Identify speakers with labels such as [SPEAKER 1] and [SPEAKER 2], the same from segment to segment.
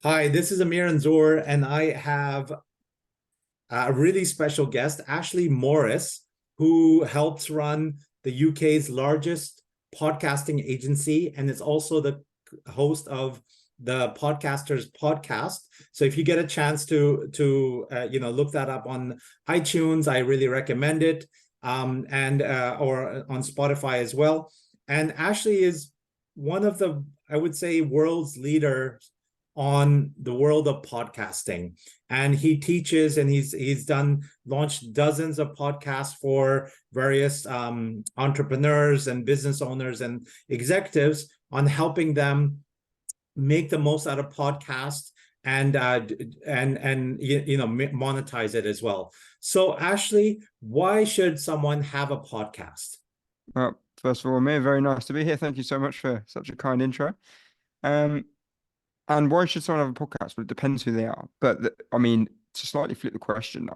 [SPEAKER 1] Hi, this is Amir Anzur, and I have a really special guest, Ashley Morris, who helps run the UK's largest podcasting agency and is also the host of the Podcasters podcast. So if you get a chance to look that up on iTunes, I really recommend it, and or on Spotify as well. And Ashley is one of the, I would say, world's leaders on the world of podcasting, and he teaches, and he's done launched dozens of podcasts for various entrepreneurs and business owners and executives on helping them make the most out of podcasts and monetize it as well. So Ashley, why should someone have a podcast?
[SPEAKER 2] Well, first of all, Amir, very nice to be here. Thank you so much for such a kind intro. Um, and why should someone have a podcast? Well, it depends who they are. But I mean, to slightly flip the question,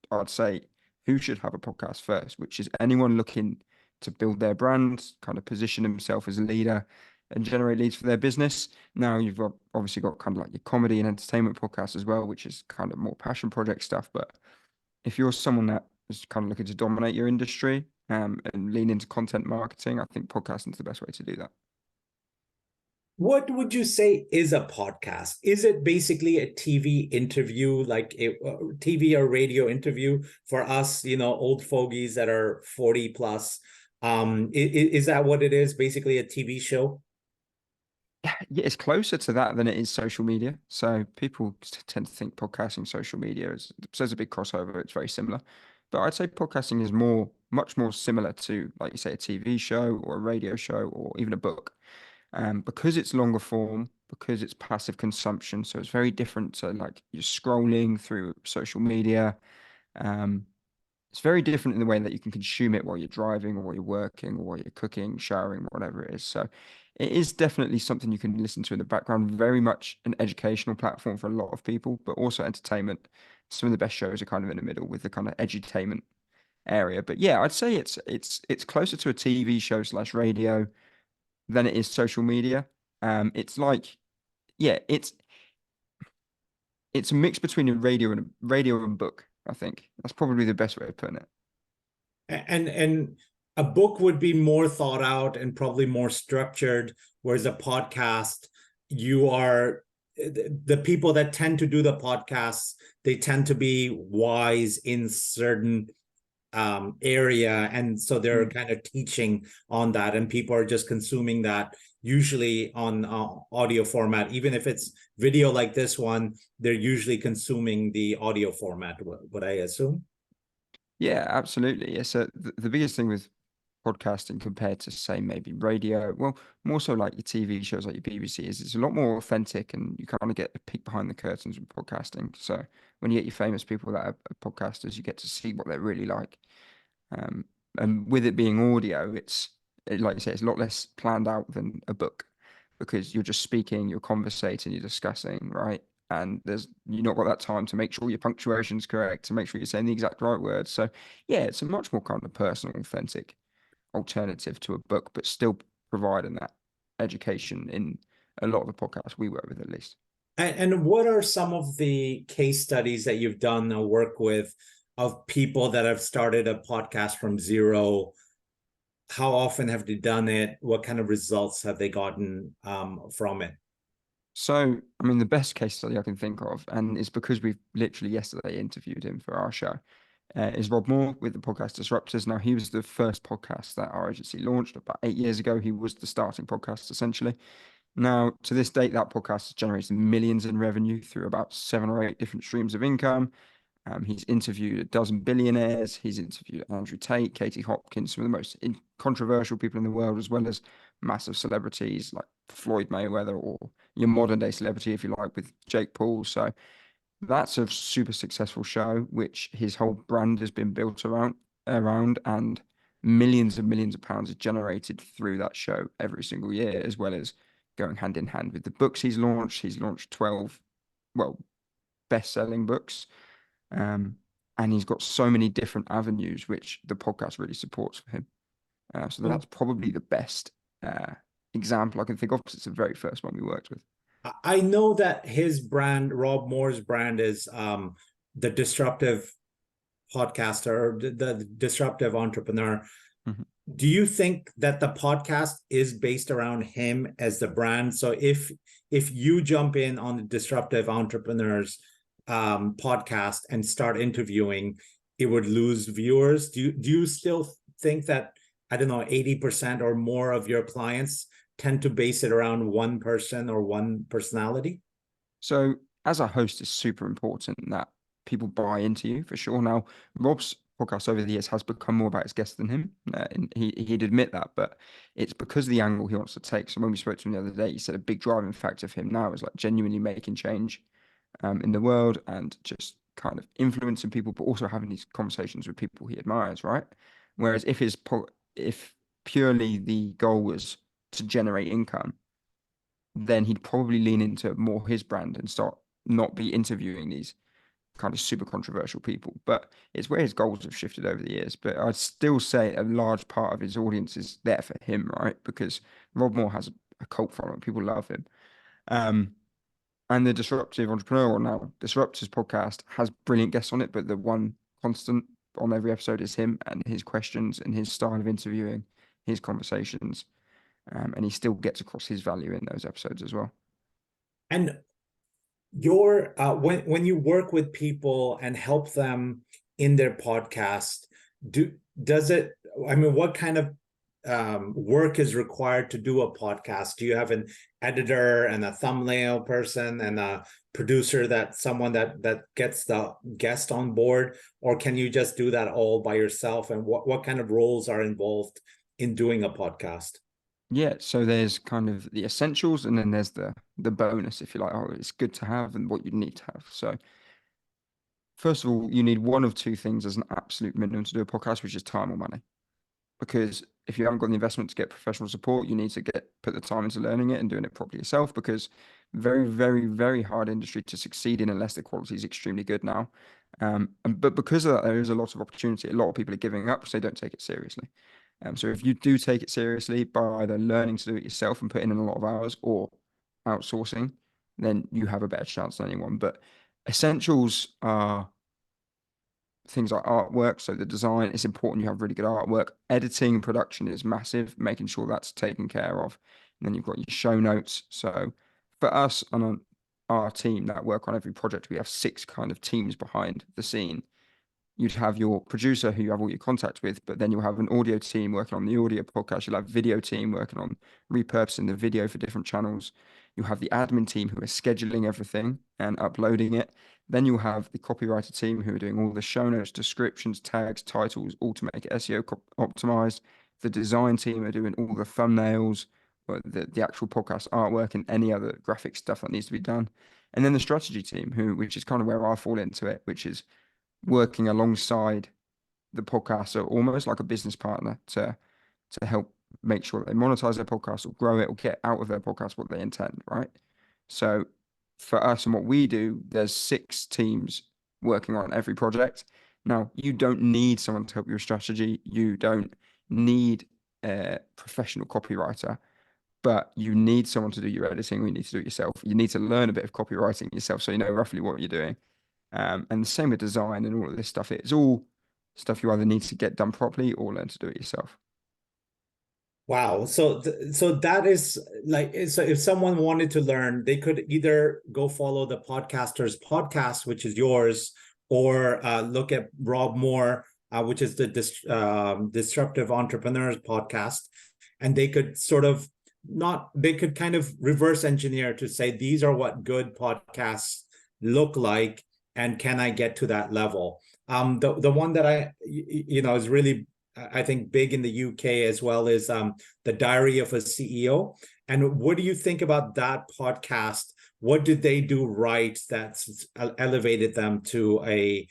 [SPEAKER 2] I'd say who should have a podcast first, which is anyone looking to build their brand, kind of position himself as a leader and generate leads for their business. Now you've obviously got kind of like your comedy and entertainment podcast as well, which is kind of more passion project stuff. But if you're someone that is kind of looking to dominate your industry, and lean into content marketing, I think podcasting is the best way to do that.
[SPEAKER 1] What would you say is a podcast? Is it basically a TV interview, like a TV or radio interview for us, old fogies that are 40 plus? Is that what it is? Basically a TV show?
[SPEAKER 2] Yeah, it's closer to that than it is social media. So people tend to think podcasting, social media is so there's a big crossover. It's very similar, but I'd say podcasting is much more similar to, like you say, a TV show or a radio show or even a book, because it's longer form, because it's passive consumption. So it's very different to like you're scrolling through social media. Um, it's very different in the way that you can consume it while you're driving or while you're working or while you're cooking, showering, whatever it is. So it is definitely something you can listen to in the background, very much an educational platform for a lot of people, but also entertainment. Some of the best shows are kind of in the middle with the kind of edutainment area. But yeah, I'd say it's closer to a TV show slash radio than it is social media. It's like, yeah, it's a mix between a radio and book, I think. That's probably the best way of putting it.
[SPEAKER 1] And a book would be more thought out and probably more structured, whereas a podcast, you are the people that tend to do the podcasts, they tend to be wise in certain area, and so they're
[SPEAKER 2] Mm.
[SPEAKER 1] kind of teaching on that, and people are just consuming that usually on audio format. Even if it's video like this one, they're usually consuming the audio format, what I assume.
[SPEAKER 2] Yeah, absolutely. Yeah. So the biggest thing with podcasting compared to say maybe radio, well, more so like your TV shows like your BBC, is it's a lot more authentic and you kind of get a peek behind the curtains with podcasting. So when you get your famous people that are podcasters, you get to see what they're really like. Um, and with it being audio, like you say, it's a lot less planned out than a book because you're just speaking, you're conversating, you're discussing, right? And you've not got that time to make sure your punctuation's correct, to make sure you're saying the exact right words. So yeah, it's a much more kind of personal, authentic alternative to a book, but still providing that education in a lot of the podcasts we work with, at least.
[SPEAKER 1] And what are some of the case studies that you've done or work with of people that have started a podcast from zero? How often have they done it? What kind of results have they gotten from it?
[SPEAKER 2] So, I mean, the best case study I can think of, and it's because we've literally yesterday interviewed him for our show, is Rob Moore with the podcast Disruptors. Now, he was the first podcast that our agency launched about 8 years ago. He was the starting podcast, essentially. Now, to this date, that podcast has generated millions in revenue through about 7 or 8 different streams of income. He's interviewed a dozen billionaires. He's interviewed Andrew Tate, Katie Hopkins, some of the most controversial people in the world, as well as massive celebrities like Floyd Mayweather or your modern day celebrity, if you like, with Jake Paul. So that's a super successful show, which his whole brand has been built around, and millions and millions of pounds are generated through that show every single year, as well as going hand in hand with the books he's launched. He's launched 12, well, best-selling books. And he's got so many different avenues, which the podcast really supports for him. So that's probably the best example I can think of because it's the very first one we worked with.
[SPEAKER 1] I know that his brand, Rob Moore's brand, is the disruptive podcaster, the disruptive entrepreneur.
[SPEAKER 2] Mhm.
[SPEAKER 1] Do you think that the podcast is based around him as the brand? So if you jump in on the disruptive entrepreneurs podcast and start interviewing, it would lose viewers. Do you still think that, I don't know, 80% or more of your clients tend to base it around one person or one personality?
[SPEAKER 2] So as a host, it's super important that people buy into you for sure. Now, Rob's podcast over the years has become more about his guests than him. And he'd admit that, but it's because of the angle he wants to take. So when we spoke to him the other day, he said a big driving factor for him now is like genuinely making change in the world and just kind of influencing people, but also having these conversations with people he admires, right? Whereas if purely the goal was to generate income, then he'd probably lean into more his brand and start not be interviewing these kind of super controversial people. But it's where his goals have shifted over the years. But I'd still say a large part of his audience is there for him, right? Because Rob Moore has a cult following. People love him. Um, and the Disruptive Entrepreneur, or now Disruptors podcast, has brilliant guests on it, but the one constant on every episode is him and his questions and his style of interviewing, his conversations. And he still gets across his value in those episodes as well.
[SPEAKER 1] And your when you work with people and help them in their podcast, does it, I mean, what kind of work is required to do a podcast? Do you have an editor and a thumbnail person and a producer, that someone that gets the guest on board, or can you just do that all by yourself? And what kind of roles are involved in doing a podcast?
[SPEAKER 2] Yeah, so there's kind of the essentials and then there's the bonus, if you like. Oh, it's good to have and what you need to have. So first of all, you need one of two things as an absolute minimum to do a podcast, which is time or money. Because if you haven't got the investment to get professional support, you need to put the time into learning it and doing it properly yourself, because very, very, very hard industry to succeed in unless the quality is extremely good now. But because of that, there is a lot of opportunity. A lot of people are giving up because they don't take it seriously. So if you do take it seriously by either learning to do it yourself and putting in a lot of hours or outsourcing, then you have a better chance than anyone. But essentials are things like artwork. So the design, it's important you have really good artwork. Editing and production is massive, making sure that's taken care of. And then you've got your show notes. So for us and on our team that work on every project, we have 6 kind of teams behind the scene. You'd have your producer who you have all your contacts with, but then you'll have an audio team working on the audio podcast. You'll have video team working on repurposing the video for different channels. You'll have the admin team who are scheduling everything and uploading it. Then you'll have the copywriter team who are doing all the show notes, descriptions, tags, titles, all to make it SEO optimized. The design team are doing all the thumbnails, the actual podcast artwork, and any other graphic stuff that needs to be done. And then the strategy team, which is kind of where I fall into it, which is working alongside the podcaster, almost like a business partner, to help make sure that they monetize their podcast or grow it or get out of their podcast what they intend, right? So for us and what we do, there's 6 teams working on every project. Now, you don't need someone to help your strategy. You don't need a professional copywriter, but you need someone to do your editing. You need to do it yourself. You need to learn a bit of copywriting yourself so you know roughly what you're doing. And the same with design and all of this stuff. It's all stuff you either need to get done properly or learn to do it yourself.
[SPEAKER 1] Wow. So that is like, so if someone wanted to learn, they could either go follow the podcaster's podcast, which is yours, or look at Rob Moore, which is the Disruptive Entrepreneurs podcast. And they could sort of not, they could kind of reverse engineer to say, these are what good podcasts look like. And can I get to that level? The one that is really, I think, big in the UK as well is the Diary of a CEO. And what do you think about that podcast? What did they do right that's elevated them to a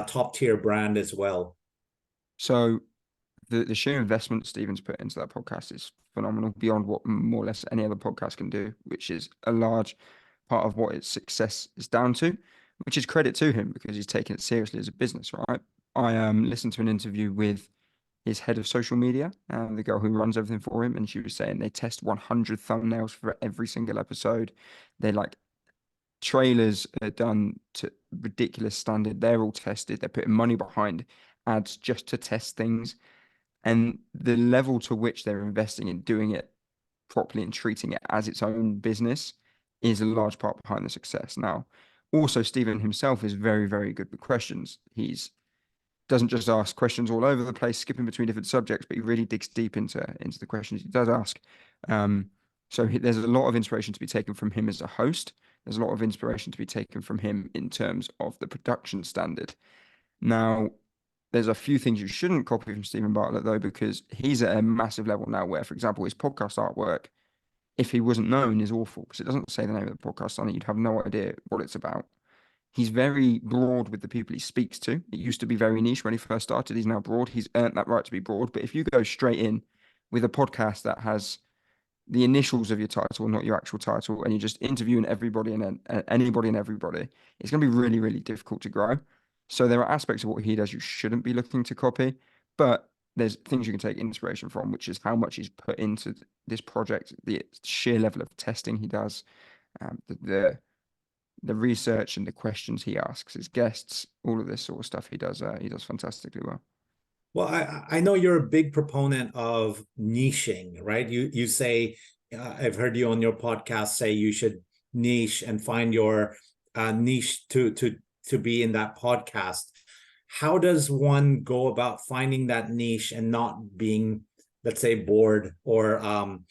[SPEAKER 1] top tier brand as well?
[SPEAKER 2] So the sheer investment Stephen's put into that podcast is phenomenal, beyond what more or less any other podcast can do, which is a large part of what its success is down to, which is credit to him because he's taken it seriously as a business, right? I listened to an interview with his head of social media, the girl who runs everything for him, and she was saying they test 100 thumbnails for every single episode. They like trailers are done to ridiculous standard. They're all tested. They're putting money behind ads just to test things. And the level to which they're investing in doing it properly and treating it as its own business is a large part behind the success. Now, also Stephen himself is very, very good with questions. He's doesn't just ask questions all over the place, skipping between different subjects, but he really digs deep into the questions he does ask. There's a lot of inspiration to be taken from him as a host. There's a lot of inspiration to be taken from him in terms of the production standard. Now, there's a few things you shouldn't copy from Stephen Bartlett, though, because he's at a massive level now where, for example, his podcast artwork, if he wasn't known, is awful because it doesn't say the name of the podcast on it. You'd have no idea what it's about. He's very broad with the people he speaks to. It used to be very niche when he first started. He's now broad. He's earned that right to be broad. But if you go straight in with a podcast that has the initials of your title, not your actual title, and you're just interviewing everybody and anybody and everybody, it's going to be really, really difficult to grow. So there are aspects of what he does you shouldn't be looking to copy, but there's things you can take inspiration from, which is how much he's put into this project, the sheer level of testing he does, the research and the questions he asks his guests, all of this sort of stuff he does fantastically well.
[SPEAKER 1] Well, I know you're a big proponent of niching, right? You say, I've heard you on your podcast say you should niche and find your niche to be in that podcast. How does one go about finding that niche and not being, let's say, bored or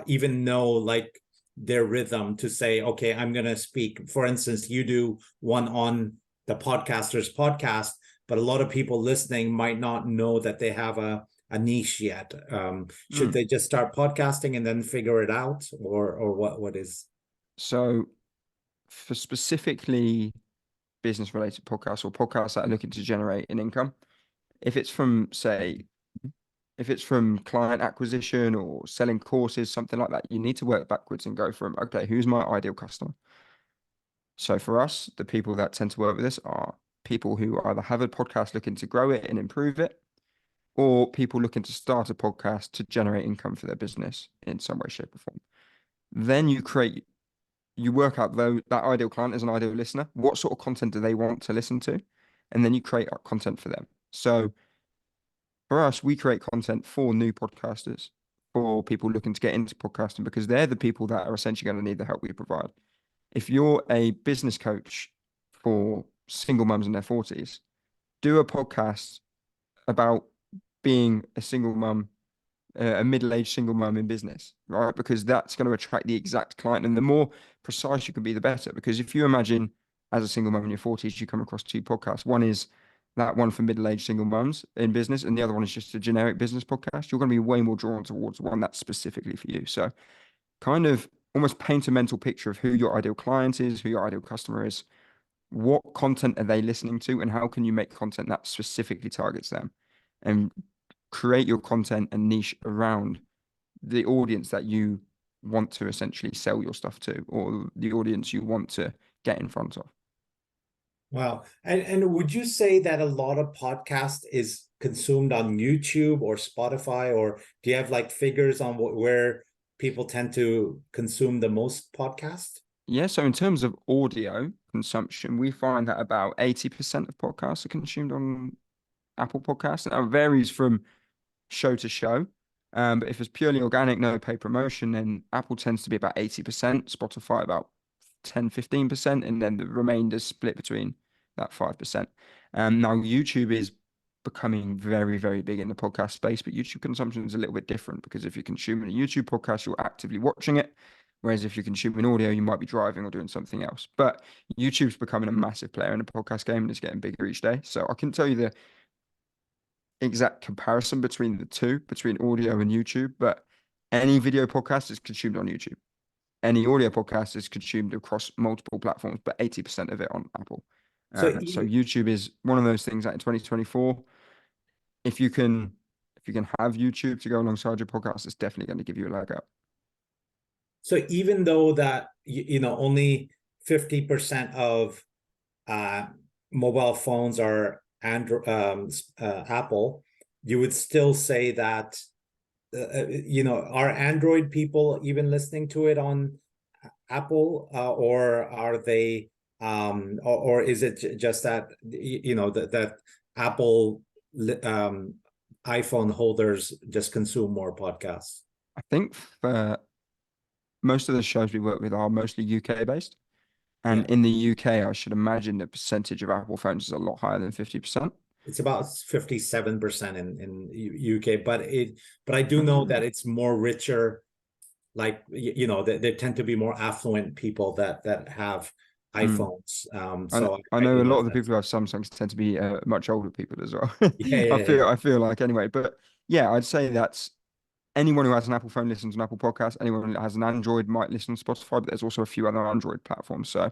[SPEAKER 1] even know like their rhythm to say, okay, I'm going to speak. For instance, you do one on the podcaster's podcast, but a lot of people listening might not know that they have a niche yet. Should they just start podcasting and then figure it out, or what is?
[SPEAKER 2] So for specifically business related podcasts or podcasts that are looking to generate an income, if it's from client acquisition or selling courses, something like that, you need to work backwards and go from, okay, who's my ideal customer? So for us, the people that tend to work with us are people who either have a podcast looking to grow it and improve it, or people looking to start a podcast to generate income for their business in some way, shape, or form. Then you work out that ideal client as an ideal listener. What sort of content do they want to listen to? And then you create content for them. So for us, we create content for new podcasters, for people looking to get into podcasting, because they're the people that are essentially going to need the help we provide. If you're a business coach for single mums in their 40s, do a podcast about being a single mum, a middle-aged single mum in business, right? Because that's going to attract the exact client. And the more precise you can be, the better. Because if you imagine as a single mum in your 40s, you come across two podcasts. One is that one for middle-aged single mums in business, and the other one is just a generic business podcast. You're going to be way more drawn towards one that's specifically for you. So kind of almost paint a mental picture of who your ideal client is, who your ideal customer is, what content are they listening to, and how can you make content that specifically targets them, and create your content and niche around the audience that you want to essentially sell your stuff to, or the audience you want to get in front of.
[SPEAKER 1] Wow. And would you say that a lot of podcast is consumed on YouTube or Spotify, or do you have like figures on where people tend to consume the most podcast?
[SPEAKER 2] Yeah, so in terms of audio consumption, we find that about 80% of podcasts are consumed on Apple Podcasts. Now, it varies from show to show. But if it's purely organic, no paid promotion, then Apple tends to be about 80%, Spotify about 10-15%, and then the remainder is split between that 5%. Now, YouTube is becoming very, very big in the podcast space, but YouTube consumption is a little bit different because if you're consuming a YouTube podcast, you're actively watching it. Whereas if you're consuming audio, you might be driving or doing something else. But YouTube's becoming a massive player in the podcast game and it's getting bigger each day. So I can tell you the exact comparison between the two, between audio and YouTube, but any video podcast is consumed on YouTube. Any audio podcast is consumed across multiple platforms, but 80% of it on Apple.
[SPEAKER 1] So
[SPEAKER 2] So YouTube is one of those things that in 2024, if you can have YouTube to go alongside your podcast, it's definitely going to give you a leg up.
[SPEAKER 1] So even though that only 50% of mobile phones are Android, Apple, you would still say that are Android people even listening to it on Apple, or are they, or is it just that that Apple iPhone holders just consume more podcasts?
[SPEAKER 2] I think for most of the shows we work with are mostly UK based. And
[SPEAKER 1] Yeah,
[SPEAKER 2] in the UK, I should imagine the percentage of Apple phones is a lot higher than 50%.
[SPEAKER 1] it's about 57% in UK, but I do know
[SPEAKER 2] Mm.
[SPEAKER 1] that it's more richer. Like there tend to be more affluent people that have
[SPEAKER 2] Mm.
[SPEAKER 1] iPhones.
[SPEAKER 2] I
[SPEAKER 1] So
[SPEAKER 2] I
[SPEAKER 1] I
[SPEAKER 2] know
[SPEAKER 1] do
[SPEAKER 2] a
[SPEAKER 1] know
[SPEAKER 2] lot of the
[SPEAKER 1] that.
[SPEAKER 2] people who have Samsungs tend to be much older people as well.
[SPEAKER 1] Yeah, yeah, yeah.
[SPEAKER 2] I feel like anyway, but yeah, I'd say that's anyone who has an Apple phone listens to an Apple podcast. Anyone that has an Android might listen to Spotify, but there's also a few other Android platforms. So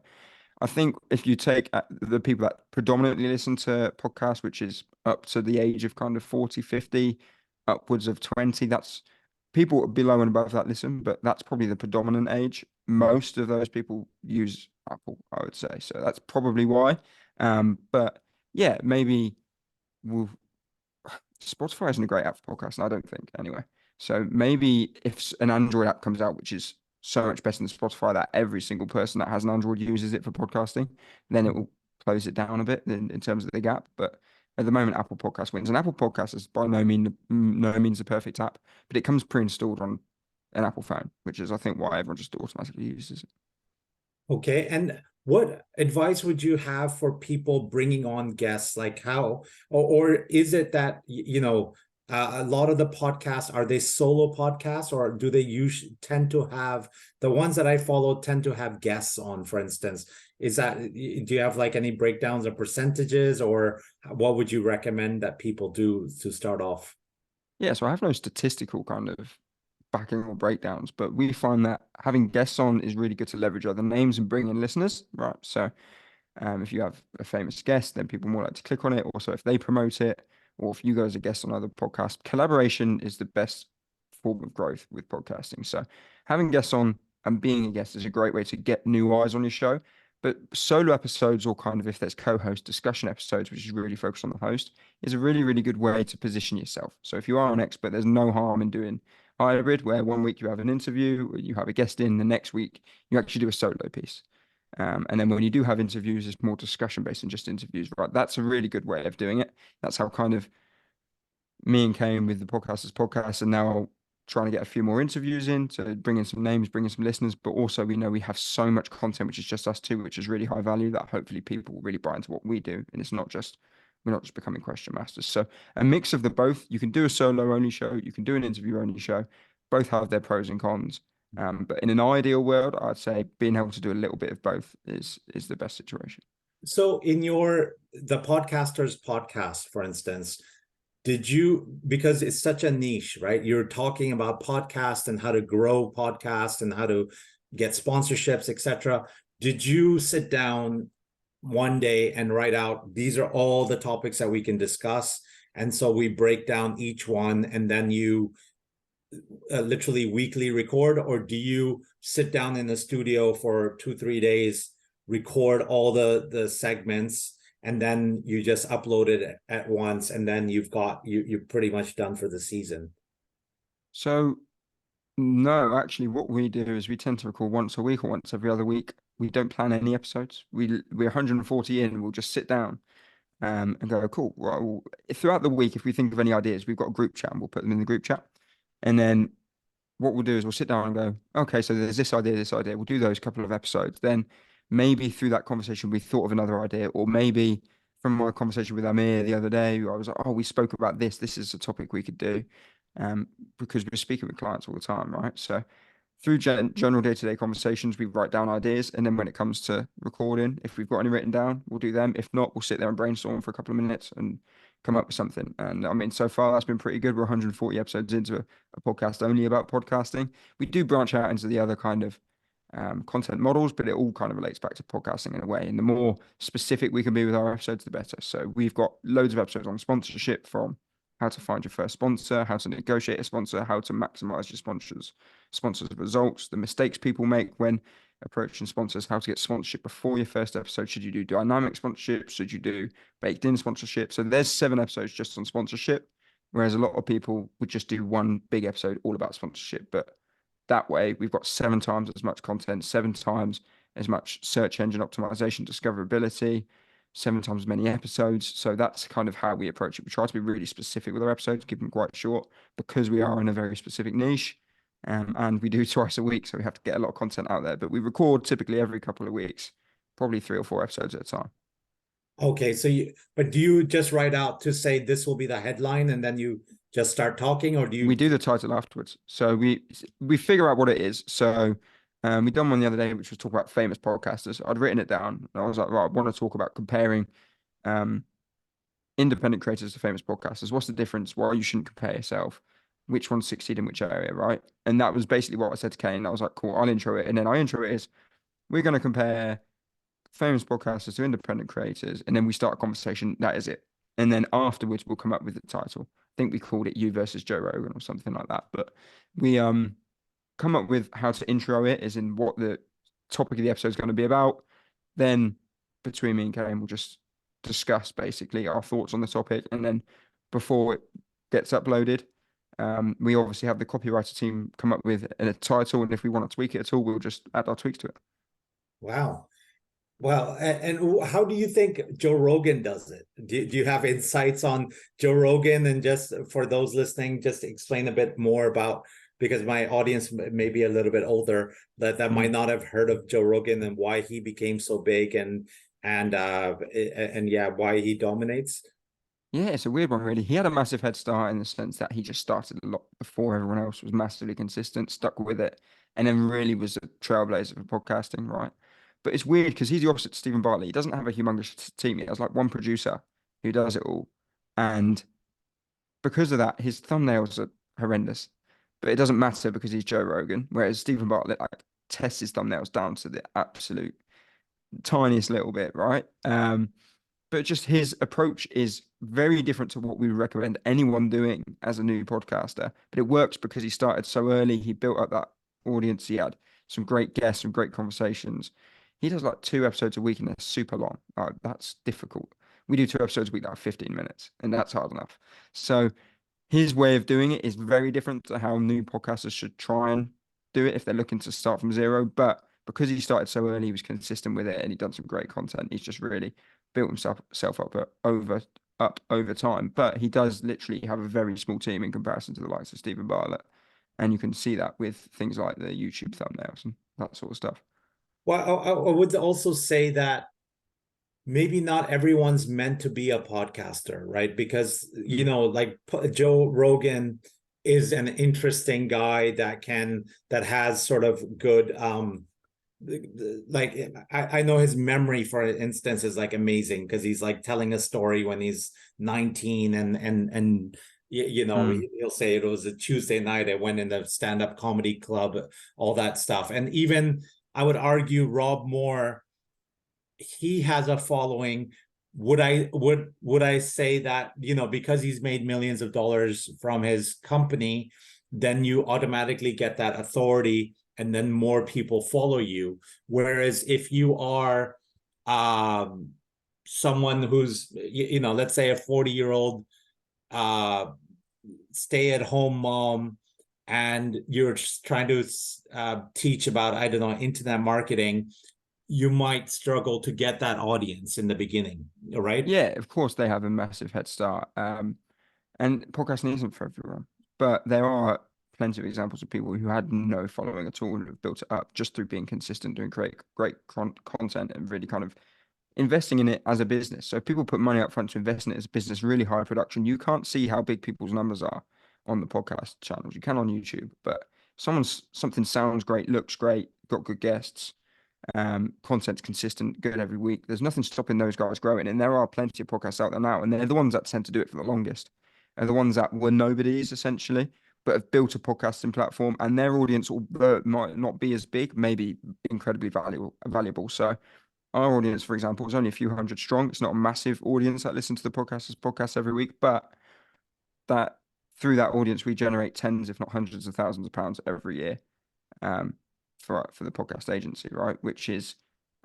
[SPEAKER 2] I think if you take the people that predominantly listen to podcasts, which is up to the age of kind of 40, 50, upwards of 20, that's people below and above that listen, but that's probably the predominant age. Most of those people use Apple, I would say. So that's probably why. But yeah, maybe we'll Spotify isn't a great app for podcasting, I don't think, anyway. So maybe if an Android app comes out, which is so much better than Spotify, that every single person that has an Android uses it for podcasting, then it will close it down a bit in terms of the gap. But at the moment, Apple Podcast wins. And Apple Podcast is by no means a perfect app, but it comes pre-installed on an Apple phone, which is, I think, why everyone just automatically uses it.
[SPEAKER 1] Okay. And what advice would you have for people bringing on guests? Like how, or is it that, a lot of the podcasts, are they solo podcasts, or do they usually tend to have, the ones that I follow tend to have guests on, for instance? Is that, do you have like any breakdowns of percentages, or what would you recommend that people do to start off?
[SPEAKER 2] Yeah, so I have no statistical kind of backing or breakdowns, but we find that having guests on is really good to leverage other names and bring in listeners, right? So if you have a famous guest, then people more like to click on it. Also, if they promote it, or if you go as a guest on other podcasts, collaboration is the best form of growth with podcasting. So having guests on and being a guest is a great way to get new eyes on your show. But solo episodes, or kind of if there's co-host discussion episodes, which is really focused on the host, is a really, really good way to position yourself. So if you are an expert, there's no harm in doing hybrid, where one week you have an interview, you have a guest in, the next week you actually do a solo piece. And then when you do have interviews, it's more discussion based than just interviews, right? That's a really good way of doing it. That's how kind of me and Kane with the podcasters podcast, and now trying to get a few more interviews in to bring in some names, bring in some listeners. But also, we know we have so much content, which is just us two, which is really high value, that hopefully people will really buy into what we do. And it's not just, we're not just becoming question masters. So a mix of the both. You can do a solo only show, you can do an interview only show. Both have their pros and cons. But in an ideal world, I'd say being able to do a little bit of both is the best situation.
[SPEAKER 1] So in the podcasters podcast, for instance, did you, because it's such a niche, right? You're talking about podcast and how to grow podcast and how to get sponsorships, etc. Did you sit down one day and write out, these are all the topics that we can discuss, and so we break down each one, and then you literally weekly record, or do you sit down in the studio for 2 3 days, record all the segments, and then you just upload it at once, and then you're pretty much done for the season?
[SPEAKER 2] So no, actually, what we do is we tend to record once a week or once every other week. We don't plan any episodes. We're 140 in. We'll just sit down and go, cool. Well, throughout the week, if we think of any ideas, we've got a group chat and we'll put them in the group chat. And then what we'll do is we'll sit down and go, okay, so there's this idea, this idea. We'll do those couple of episodes. Then maybe through that conversation, we thought of another idea, or maybe from my conversation with Amir the other day, I was like, oh, we spoke about this. This is a topic we could do, because we're speaking with clients all the time, right? So through general day-to-day conversations, we write down ideas, and then when it comes to recording, if we've got any written down, we'll do them. If not, we'll sit there and brainstorm for a couple of minutes and come up with something. And I mean, so far that's been pretty good. We're 140 episodes into a podcast only about podcasting. We do branch out into the other kind of content models, but it all kind of relates back to podcasting in a way. And the more specific we can be with our episodes, the better. So we've got loads of episodes on sponsorship, from how to find your first sponsor, how to negotiate a sponsor, how to maximize your sponsors' results, the mistakes people make when approaching sponsors, how to get sponsorship before your first episode. Should you do dynamic sponsorship? Should you do baked in sponsorship? So there's 7 episodes just on sponsorship. Whereas a lot of people would just do one big episode all about sponsorship. But that way, we've got 7 times as much content, 7 times as much search engine optimization, discoverability, 7 times as many episodes. So that's kind of how we approach it. We try to be really specific with our episodes, keep them quite short because we are in a very specific niche. And we do twice a week, so we have to get a lot of content out there. But we record typically every couple of weeks, probably 3 or 4 episodes at a time.
[SPEAKER 1] Okay, so but do you just write out to say this will be the headline and then you just start talking, or do
[SPEAKER 2] We
[SPEAKER 1] you?
[SPEAKER 2] do the title afterwards. So we figure out what it is. So we done one the other day, which was talk about famous podcasters. I'd written it down. And I was like, right, I want to talk about comparing um, independent creators to famous podcasters. What's the difference? Why you shouldn't compare yourself? Which ones succeed in which area, right? And that was basically what I said to Kane. I was like, cool, I'll intro it. And then I intro it as we're going to compare famous podcasters to independent creators, and then we start a conversation. That is it. And then afterwards, we'll come up with the title. I think we called it "You versus Joe Rogan" or something like that. But we come up with how to intro it, as in what the topic of the episode is going to be about. Then between me and Karen, we'll just discuss basically our thoughts on the topic, and then before it gets uploaded. We obviously have the copywriter team come up with a title, and if we want to tweak it at all, we'll just add our tweaks to it.
[SPEAKER 1] Wow. Well, and how do you think Joe Rogan does it? Do you have insights on Joe Rogan? And just for those listening, just explain a bit more about, because my audience may be a little bit older that might not have heard of Joe Rogan and why he became so big, and yeah, why he dominates.
[SPEAKER 2] Yeah, it's a weird one, really. He had a massive head start in the sense that he just started a lot before everyone else, was massively consistent, stuck with it, and then really was a trailblazer for podcasting, right? But it's weird because he's the opposite to Stephen Bartlett. He doesn't have a humongous team. He has like one producer who does it all. And because of that, his thumbnails are horrendous. But it doesn't matter because he's Joe Rogan, whereas Stephen Bartlett like tests his thumbnails down to the absolute tiniest little bit, right? But just his approach is very different to what we recommend anyone doing as a new podcaster. But it works because he started so early. He built up that audience. He had some great guests, some great conversations. He does like 2 episodes a week and they're super long. That's difficult. We do 2 episodes a week that are 15 minutes, and that's hard enough. So his way of doing it is very different to how new podcasters should try and do it if they're looking to start from zero. But because he started so early, he was consistent with it and he done some great content. He's just really built himself up over time. But he does literally have a very small team in comparison to the likes of Stephen Bartlett. And you can see that with things like the YouTube thumbnails and that sort of stuff.
[SPEAKER 1] Well, I would also say that maybe not everyone's meant to be a podcaster, right? Because, like Joe Rogan is an interesting guy that has sort of good, like I know his memory, for instance, is like amazing because he's like telling a story when he's 19, and he'll say it was a Tuesday night, I went in the stand-up comedy club, all that stuff. And even I would argue Rob Moore, he has a following. Would I say that, because he's made millions of dollars from his company, then you automatically get that authority and then more people follow you? Whereas if you are someone who's, let's say a 40-year-old stay-at-home mom, and you're just trying to teach about, I don't know, internet marketing, you might struggle to get that audience in the beginning, right?
[SPEAKER 2] Yeah, of course they have a massive head start. And podcasting isn't for everyone, but there are plenty of examples of people who had no following at all and have built it up just through being consistent, doing great content, and really kind of investing in it as a business. So if people put money up front to invest in it as a business, really high production, you can't see how big people's numbers are on the podcast channels. You can on YouTube, but something sounds great, looks great, got good guests, content's consistent, good every week. There's nothing stopping those guys growing. And there are plenty of podcasts out there now, and they're the ones that tend to do it for the longest. Are the ones that were nobodies essentially, but have built a podcasting platform, and their audience might not be as big, maybe incredibly valuable. So our audience, for example, is only a few hundred strong. It's not a massive audience that listen to the podcast every week, but that through that audience, we generate tens, if not hundreds of thousands of pounds every year. Um, for the podcast agency, right? Which is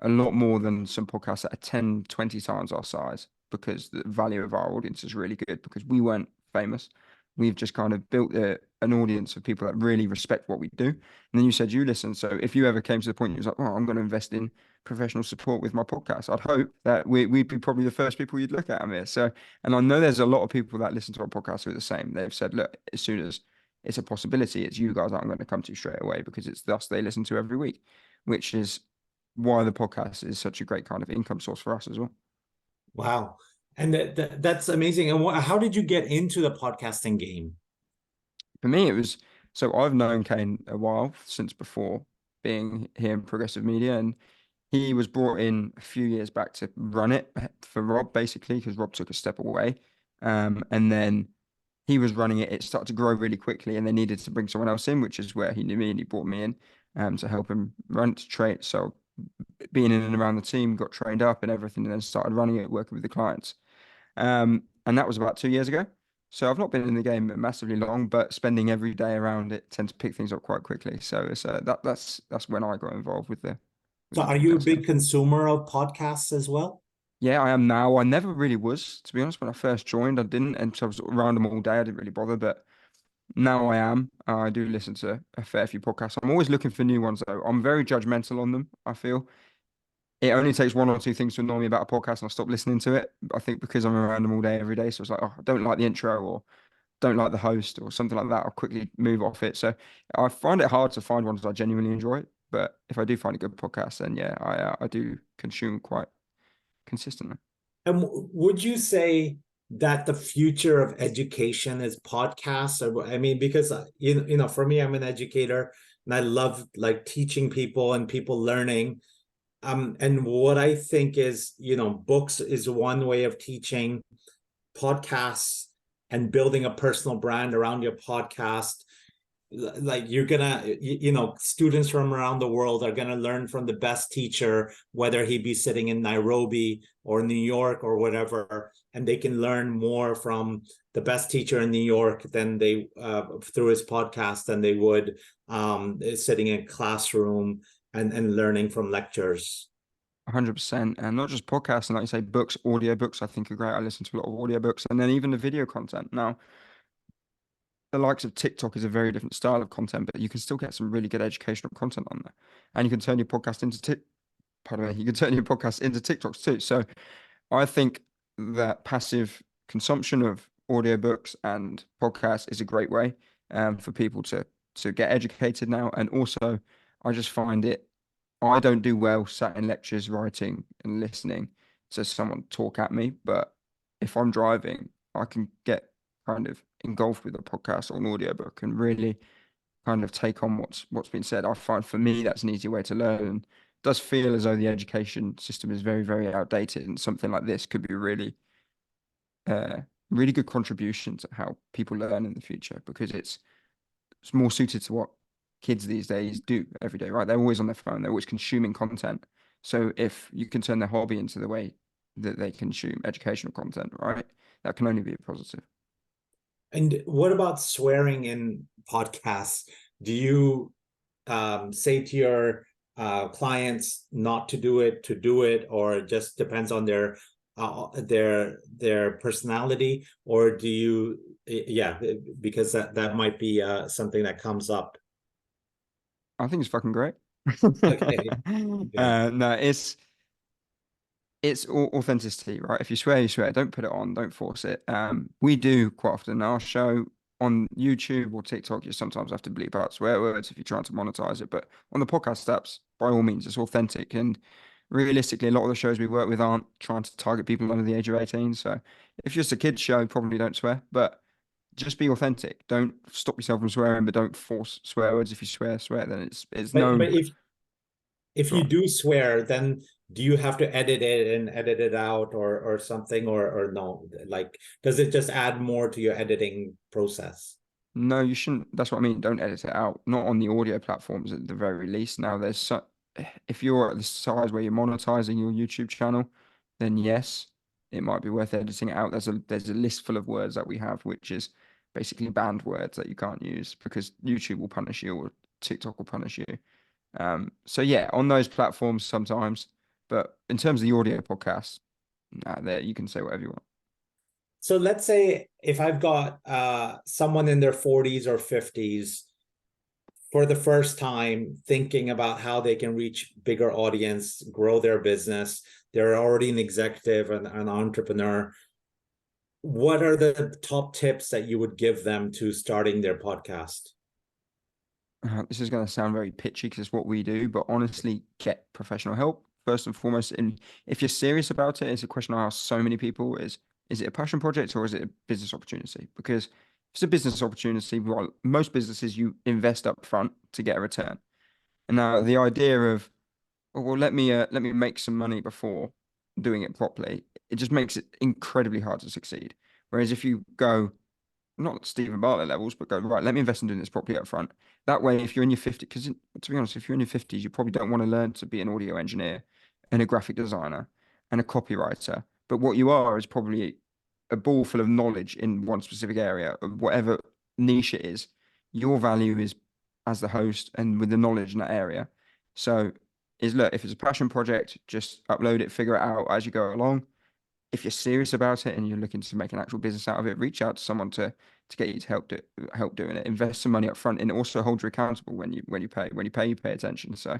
[SPEAKER 2] a lot more than some podcasts that are 10, 20 times our size, because the value of our audience is really good because we weren't famous. we've just kind of built an audience of people that really respect what we do. And then you said you listen. So if you ever came to the point you was like, oh, I'm going to invest in professional support with my podcast, I'd hope that we'd be probably the first people you'd look at, Amir. So, and I know there's a lot of people that listen to our podcast who are the same. They've said, look, as soon as it's a possibility, it's you guys that I'm going to come to straight away because it's us they listen to every week, which is why the podcast is such a great kind of income source for us as well.
[SPEAKER 1] Wow. And that's amazing. And how did you get into the podcasting game?
[SPEAKER 2] For me, it was so I've known Kane a while since before being here in progressive media, and he was brought in a few years back to run it for Rob, basically, because Rob took a step away. And then he was running it. It started to grow really quickly, and they needed to bring someone else in, which is where he knew me and he brought me in to help him run to trade. So being in and around the team, got trained up and everything, and then started running it, working with the clients. And that was about 2 years ago. So I've not been in the game massively long, but spending every day around it tend to pick things up quite quickly. So it's that's when I got involved with
[SPEAKER 1] So
[SPEAKER 2] the
[SPEAKER 1] are you a
[SPEAKER 2] podcast
[SPEAKER 1] big
[SPEAKER 2] game.
[SPEAKER 1] consumer of podcasts as well?
[SPEAKER 2] Yeah, I am now. I never really was, to be honest. When I first joined, I didn't, and so I was around them all day. I didn't really bother, but now I am. I do listen to a fair few podcasts. I'm always looking for new ones, though. I'm very judgmental on them, I feel. It only takes one or two things to annoy me about a podcast, and I stop listening to it. I think because I'm around them all day, every day. So it's like, oh, I don't like the intro, or don't like the host or something like that, I'll quickly move off it. So I find it hard to find ones I genuinely enjoy. But if I do find a good podcast, then yeah, I do consume quite consistently.
[SPEAKER 1] And would you say that the future of education is podcasts? Or I mean, because for me, I'm an educator and I love like teaching people and people learning. And what I think is, books is one way of teaching, podcasts and building a personal brand around your podcast. Like you're gonna, students from around the world are gonna learn from the best teacher, whether he be sitting in Nairobi or New York or whatever, and they can learn more from the best teacher in New York than they through his podcast than they would sitting in a classroom and learning from lectures.
[SPEAKER 2] 100%. And not just podcasts, and like you say, books, audiobooks, I think are great. I listen to a lot of audiobooks and then even the video content. Now, the likes of TikTok is a very different style of content, but you can still get some really good educational content on there. And you can turn your podcast into pardon me, you can turn your podcast into TikToks too. So I think that passive consumption of audiobooks and podcasts is a great way for people to get educated now. And also, I just find I don't do well sat in lectures, writing and listening to someone talk at me. But if I'm driving, I can get kind of engulfed with a podcast or an audiobook and really kind of take on what's been said. I find for me that's an easy way to learn. And it does feel as though the education system is very, very outdated, and something like this could be uh, really good contribution to how people learn in the future because it's more suited to what kids these days do every day, right? They're always on their phone, they're always consuming content. So if you can turn their hobby into the way that they consume educational content, right, that can only be a positive.
[SPEAKER 1] And what about swearing in podcasts? Do you say to your clients not to do it, to do it, or it just depends on their personality, or do you, yeah, because that might be something that comes up.
[SPEAKER 2] I think it's fucking great.
[SPEAKER 1] Okay, yeah.
[SPEAKER 2] No, it's authenticity, right? If you swear, you swear. Don't put it on. Don't force it. We do quite often in our show on YouTube or TikTok. You sometimes have to bleep out swear words if you're trying to monetize it. But on the podcast apps, by all means, it's authentic. And realistically, a lot of the shows we work with aren't trying to target people under the age of 18. So if you're just a kids show, probably don't swear. But just be authentic. Don't stop yourself from swearing, but don't force swear words. If you swear, swear. Then it's
[SPEAKER 1] But
[SPEAKER 2] known.
[SPEAKER 1] if
[SPEAKER 2] Go
[SPEAKER 1] you
[SPEAKER 2] on.
[SPEAKER 1] do swear, then do you have to edit it and edit it out or something, or no? Like, does it just add more to your editing process?
[SPEAKER 2] No, you shouldn't. That's what I mean. Don't edit it out. Not on the audio platforms at the very least. Now, if you're at the size where you're monetizing your YouTube channel, then yes, it might be worth editing it out. There's a list full of words that we have, which is basically banned words that you can't use because YouTube will punish you or TikTok will punish you. So yeah, on those platforms sometimes, but in terms of the audio podcast, nah, there you can say whatever you want.
[SPEAKER 1] So let's say if I've got someone in their 40s or 50s for the first time thinking about how they can reach bigger audience, grow their business, they're already an executive and an entrepreneur. What are the top tips that you would give them to starting their podcast?
[SPEAKER 2] This is going to sound very pitchy because it's what we do, but honestly, get professional help first and foremost. And if you're serious about it, it's a question I ask so many people: is it a passion project or is it a business opportunity? Because if it's a business opportunity, well, most businesses you invest up front to get a return. And now the idea of, oh, well, let me make some money before doing it properly, it just makes it incredibly hard to succeed. Whereas if you go not Stephen Bartlett levels, but go, right, let me invest in doing this properly up front. That way, if you're in your 50s, because to be honest, if you're in your 50s, you probably don't want to learn to be an audio engineer and a graphic designer and a copywriter. But what you are is probably a ball full of knowledge in one specific area, of whatever niche it is. Your value is as the host and with the knowledge in that area. So, look, if it's a passion project, just upload it, figure it out as you go along. If you're serious about it and you're looking to make an actual business out of it, reach out to someone to get you to help doing it. Invest some money up front and also hold you accountable when you pay attention. So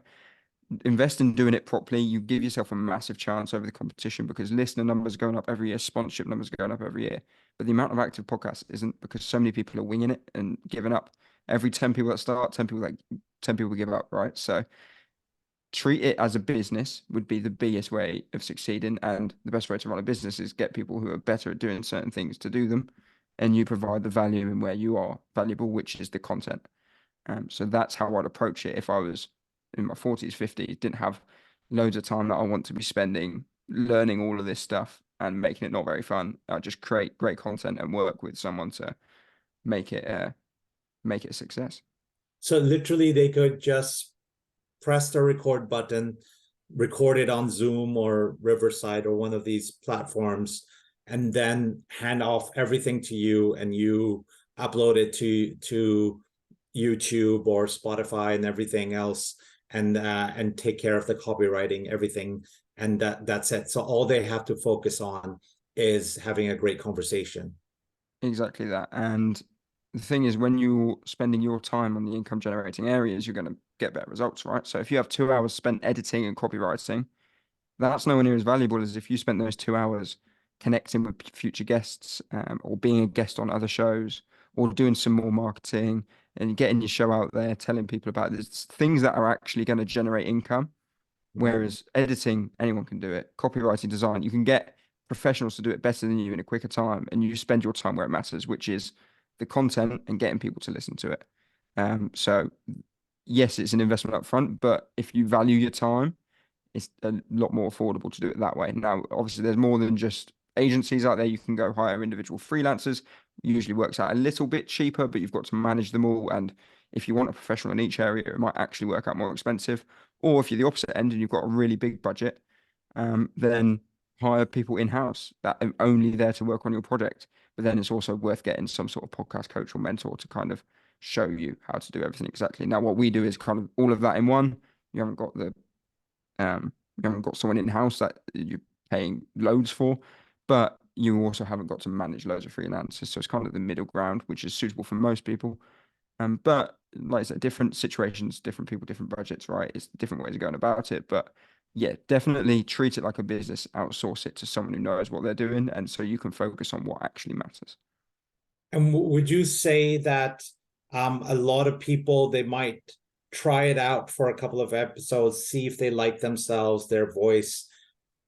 [SPEAKER 2] invest in doing it properly. You give yourself a massive chance over the competition because listener numbers are going up every year, sponsorship numbers are going up every year. But the amount of active podcasts isn't because so many people are winging it and giving up. Every 10 people that start, 10 people give up, right? So treat it as a business would be the biggest way of succeeding. And the best way to run a business is get people who are better at doing certain things to do them. And you provide the value in where you are valuable, which is the content. So that's how I'd approach it if I was in my 40s, 50s, didn't have loads of time that I want to be spending learning all of this stuff and making it not very fun. I just create great content and work with someone to make it make it a success.
[SPEAKER 1] So literally they could just press the record button, record it on Zoom or Riverside or one of these platforms, and then hand off everything to you, and you upload it to YouTube or Spotify and everything else, and take care of the copywriting, everything, and that's it. So all they have to focus on is having a great conversation.
[SPEAKER 2] Exactly that. And the thing is, when you're spending your time on the income generating areas, you're going to get better results, right? So if you have 2 hours spent editing and copywriting, that's nowhere near as valuable as if you spent those 2 hours connecting with future guests, or being a guest on other shows, or doing some more marketing and getting your show out there, telling people about this, things that are actually going to generate income. Whereas editing, anyone can do it. Copywriting, design, you can get professionals to do it better than you in a quicker time, and you spend your time where it matters, which is the content and getting people to listen to it. So yes, it's an investment up front, but if you value your time, it's a lot more affordable to do it that way. Now, obviously, there's more than just agencies out there. You can go hire individual freelancers. Usually works out a little bit cheaper, but you've got to manage them all. And if you want a professional in each area, it might actually work out more expensive. Or if you're the opposite end and you've got a really big budget, then hire people in-house that are only there to work on your project. But then it's also worth getting some sort of podcast coach or mentor to kind of show you how to do everything exactly. Now, what we do is kind of all of that in one. You haven't got the you haven't got someone in-house that you're paying loads for, but you also haven't got to manage loads of freelancers. So it's kind of the middle ground, which is suitable for most people. But like I said, different situations, different people, different budgets, right? It's different ways of going about it. But yeah, definitely treat it like a business, outsource it to someone who knows what they're doing. And so you can focus on what actually matters.
[SPEAKER 1] And would you say that a lot of people, they might try it out for a couple of episodes, see if they like themselves, their voice,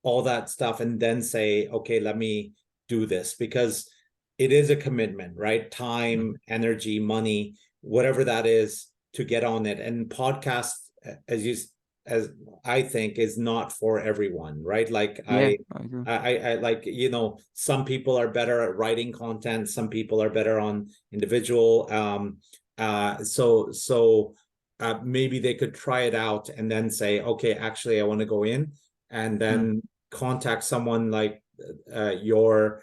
[SPEAKER 1] all that stuff, and then say, okay, let me do this, because it is a commitment, right? Time, energy, money, whatever that is, to get on it. And podcast, as I think, is not for everyone, right? Like
[SPEAKER 2] Yeah, I agree.
[SPEAKER 1] I like, some people are better at writing content, some people are better on individual. Maybe they could try it out and then say, okay, actually, I want to go in, and then contact someone like your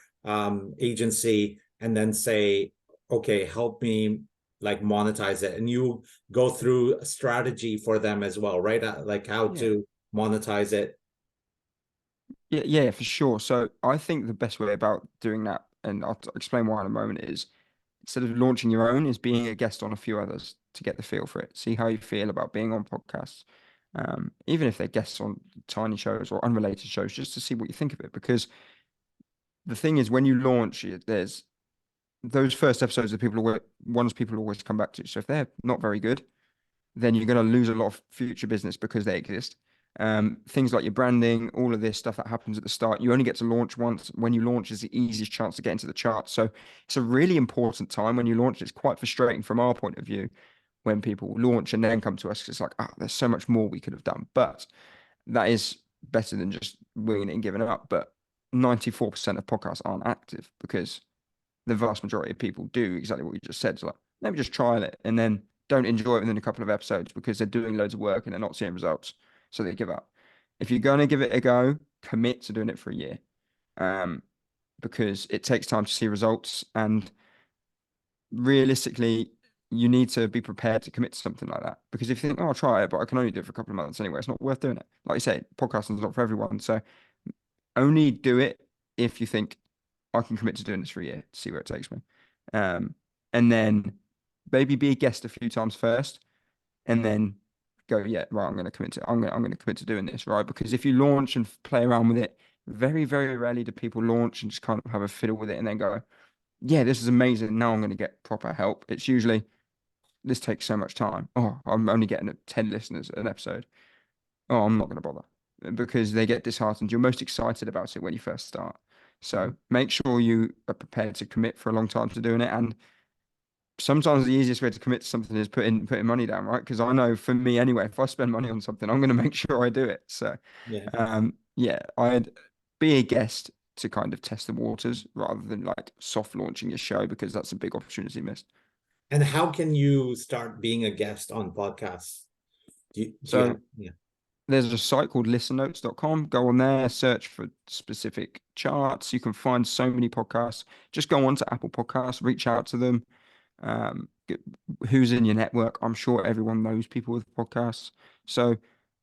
[SPEAKER 1] agency, and then say, okay, help me like monetize it, and you go through a strategy for them as well, right? Like how
[SPEAKER 2] Yeah.
[SPEAKER 1] to monetize it.
[SPEAKER 2] Yeah, for sure. So I think the best way about doing that and I'll explain why in a moment, is instead of launching your own, is being a guest on a few others to get the feel for it. See how you feel about being on podcasts, even if they're guests on tiny shows or unrelated shows, just to see what you think of it. Because the thing is, when you launch, there's those first episodes that people always come back to. So if they're not very good, then you're going to lose a lot of future business because they exist. Things like your branding, all of this stuff that happens at the start, you only get to launch once. When you launch is the easiest chance to get into the charts. So it's a really important time when you launch. It's quite frustrating from our point of view when people launch and then come to us. It's like, there's so much more we could have done. But that is better than just winging it and giving up. But 94% of podcasts aren't active because the vast majority of people do exactly what you just said. It's like, let me just try it and then don't enjoy it within a couple of episodes because they're doing loads of work and they're not seeing results. So they give up. If you're going to give it a go, commit to doing it for a year. Because it takes time to see results. And realistically, you need to be prepared to commit to something like that. Because if you think, I'll try it, but I can only do it for a couple of months anyway, it's not worth doing it. Like you say, podcasting is not for everyone. So only do it if you think, I can commit to doing this for a year to see where it takes me. And then maybe be a guest a few times first, and then go, yeah, right, I'm going to commit to doing this, right? Because if you launch and play around with it, very, very rarely do people launch and just kind of have a fiddle with it and then go, yeah, this is amazing. Now I'm going to get proper help. It's usually, this takes so much time. Oh, I'm only getting 10 listeners an episode. Oh, I'm not going to bother, because they get disheartened. You're most excited about it when you first start. So make sure you are prepared to commit for a long time to doing it. And sometimes the easiest way to commit to something is putting money down, right? Because I know for me anyway, if I spend money on something, I'm going to make sure I do it. So,
[SPEAKER 1] Yeah.
[SPEAKER 2] yeah, I'd be a guest to kind of test the waters rather than like soft launching your show, because that's a big opportunity missed.
[SPEAKER 1] And how can you start being a guest on podcasts? Do you
[SPEAKER 2] So
[SPEAKER 1] have, yeah.
[SPEAKER 2] there's a site called listennotes.com. Go on there, search for specific charts. You can find so many podcasts. Just go on to Apple Podcasts, reach out to them. Um, who's in your network? I'm sure everyone knows people with podcasts. So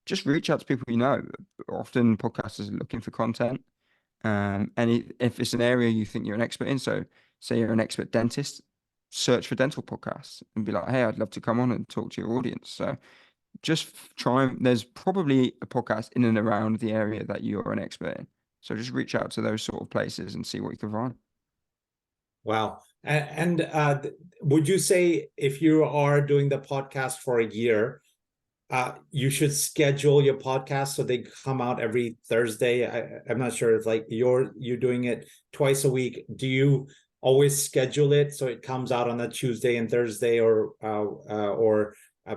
[SPEAKER 2] just reach out to people you know. Often podcasters are looking for content. And if it's an area you think you're an expert in, so say you're an expert dentist, search for dental podcasts and be like, hey, I'd love to come on and talk to your audience. So just try and there's probably a podcast in and around the area that you're an expert in. So just reach out to those sort of places and see what you can find.
[SPEAKER 1] Wow. And would you say if you are doing the podcast for a year, you should schedule your podcast so they come out every Thursday? I'm not sure if like you're doing it twice a week. Do you always schedule it so it comes out on a Tuesday and Thursday, or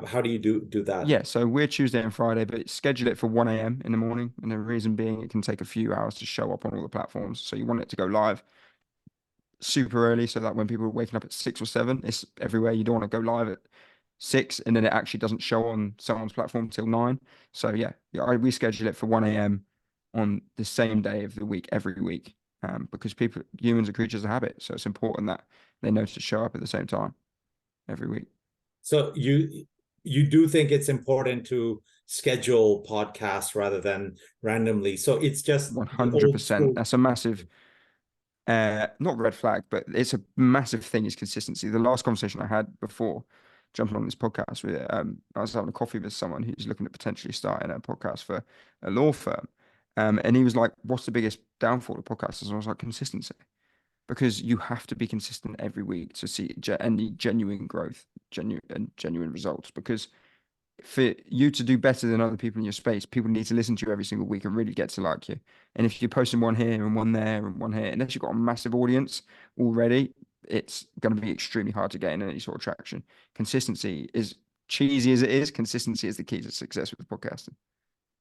[SPEAKER 1] how do you do that?
[SPEAKER 2] Yeah, so we're Tuesday and Friday, but schedule it for 1 a.m. in the morning. And the reason being, it can take a few hours to show up on all the platforms. So you want it to go live super early so that when people are waking up at 6 or 7, it's everywhere. You don't want to go live at 6 and then it actually doesn't show on someone's platform till 9. So yeah, we schedule it for 1 a.m. on the same day of the week every week, because humans are creatures of habit. So it's important that they know to show up at the same time every week.
[SPEAKER 1] So you do think it's important to schedule podcasts rather than randomly. So it's just the old
[SPEAKER 2] 100%.
[SPEAKER 1] school.
[SPEAKER 2] That's a massive, not red flag, but it's a massive thing, is consistency. The last conversation I had before jumping on this podcast with, I was having a coffee with someone who's looking at potentially starting a podcast for a law firm. And he was like, what's the biggest downfall of podcasters? And I was like, consistency. Because you have to be consistent every week to see any genuine growth, genuine results. Because for you to do better than other people in your space, people need to listen to you every single week and really get to like you. And if you're posting one here and one there and one here, unless you've got a massive audience already, it's going to be extremely hard to gain any sort of traction. Consistency is, cheesy as it is, consistency is the key to success with podcasting.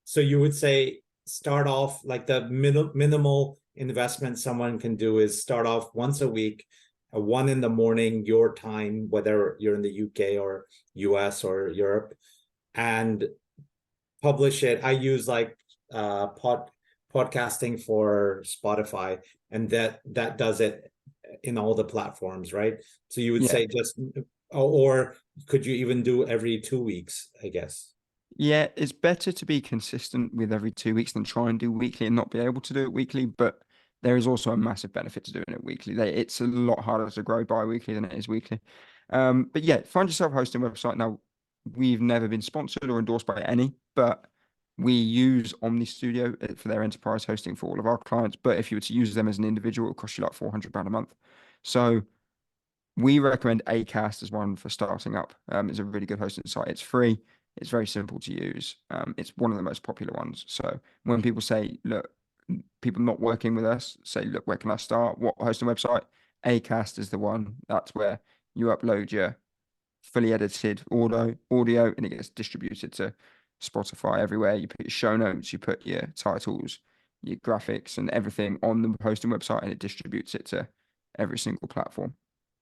[SPEAKER 1] So you would say start off like the minimal investment someone can do is start off once a week, 1 in the morning, your time, whether you're in the UK or US or Europe, and publish it. I use like podcasting for Spotify, and that does it in all the platforms, right? So you would
[SPEAKER 2] Yeah.
[SPEAKER 1] say just, or could you even do every 2 weeks, I guess?
[SPEAKER 2] Yeah, it's better to be consistent with every 2 weeks than try and do weekly and not be able to do it weekly. But there is also a massive benefit to doing it weekly. It's a lot harder to grow bi-weekly than it is weekly. But yeah, find yourself a hosting website. Now, we've never been sponsored or endorsed by any, but we use Omni Studio for their enterprise hosting for all of our clients. But if you were to use them as an individual, it would cost you like £400 a month. So we recommend Acast as one for starting up. It's a really good hosting site. It's free. It's very simple to use. It's one of the most popular ones. So when people say, look, people not working with us say, look, where can I start? What hosting website? Acast is the one. That's where you upload your fully edited audio, and it gets distributed to Spotify everywhere. You put your show notes, you put your titles, your graphics, and everything on the hosting website, and it distributes it to every single platform.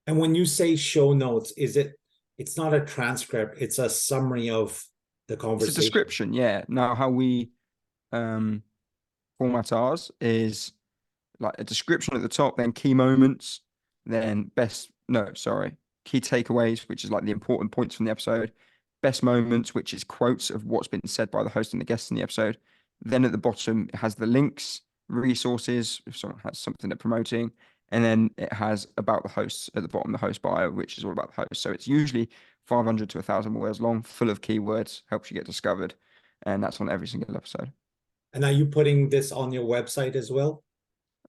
[SPEAKER 1] And when you say show notes, it's not a transcript, it's a summary of the
[SPEAKER 2] It's a
[SPEAKER 1] conversation.
[SPEAKER 2] description, yeah. Now, how we format ours is like a description at the top, then key moments, then key takeaways, which is like the important points from the episode, best moments, which is quotes of what's been said by the host and the guests in the episode. Then at the bottom, it has the links, resources, if someone has something they're promoting, and then it has about the hosts at the bottom, the host bio, which is all about the host. So it's usually 500 to 1,000 words long, full of keywords, helps you get discovered, and that's on every single episode.
[SPEAKER 1] And are you putting this on your website as well?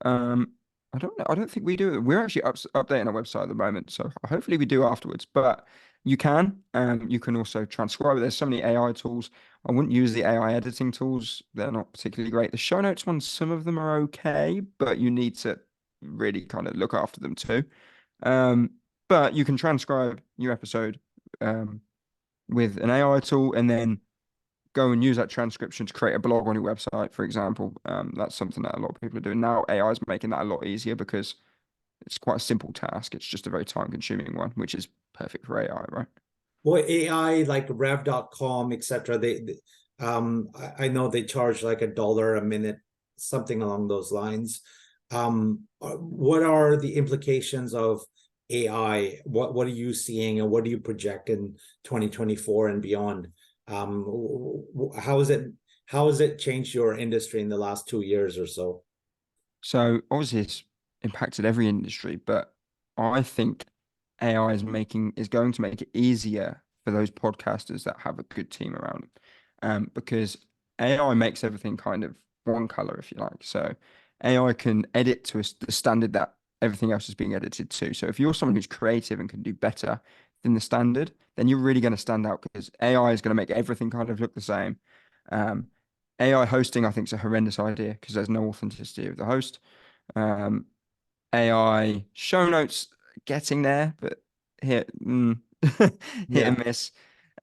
[SPEAKER 2] I don't know. I don't think we do. We're actually updating our website at the moment, so hopefully we do afterwards. But you can. You can also transcribe it. There's so many AI tools. I wouldn't use the AI editing tools. They're not particularly great. The show notes ones, some of them are okay, but you need to really kind of look after them too. But you can transcribe your episode with an AI tool, and then go and use that transcription to create a blog on your website, for example. That's something that a lot of people are doing now. AI is making that a lot easier because it's quite a simple task. It's just a very time-consuming one, which is perfect for AI, right?
[SPEAKER 1] Well, AI like rev.com, etc. I know they charge like $1 a minute, something along those lines. What are the implications of AI? What are you seeing, and what do you project in 2024 and beyond? How has it changed your industry in the last 2 years or so?
[SPEAKER 2] So obviously it's impacted every industry, but I think AI is going to make it easier for those podcasters that have a good team around them. Because AI makes everything kind of one color, if you like. So AI can edit to the standard that everything else is being edited to. So if you're someone who's creative and can do better than the standard, then you're really going to stand out because AI is going to make everything kind of look the same. Um, AI hosting, I think, is a horrendous idea because there's no authenticity of the host. Um, AI show notes getting there, but hit hit
[SPEAKER 1] Yeah.
[SPEAKER 2] and miss.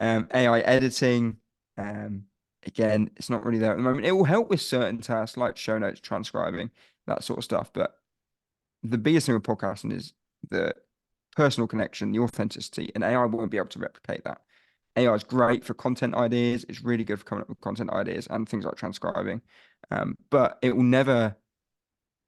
[SPEAKER 2] AI editing, again, it's not really there at the moment. It will help with certain tasks like show notes, transcribing, that sort of stuff. But the biggest thing with podcasting is the personal connection, the authenticity, and AI won't be able to replicate that. AI is great for content ideas. It's really good for coming up with content ideas and things like transcribing. But it will never,